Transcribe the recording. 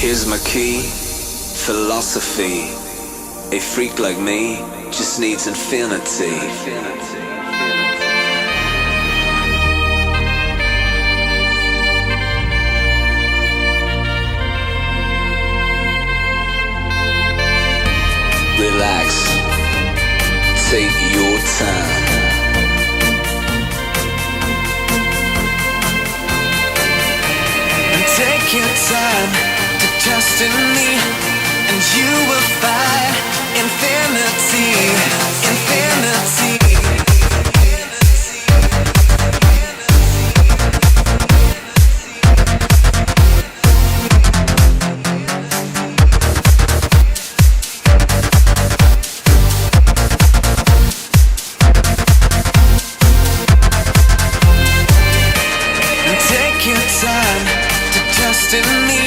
Here's my key, philosophy. A freak like me just needs infinity. Relax, take your time. And take your time to trust in me, and you will find infinity, infinity.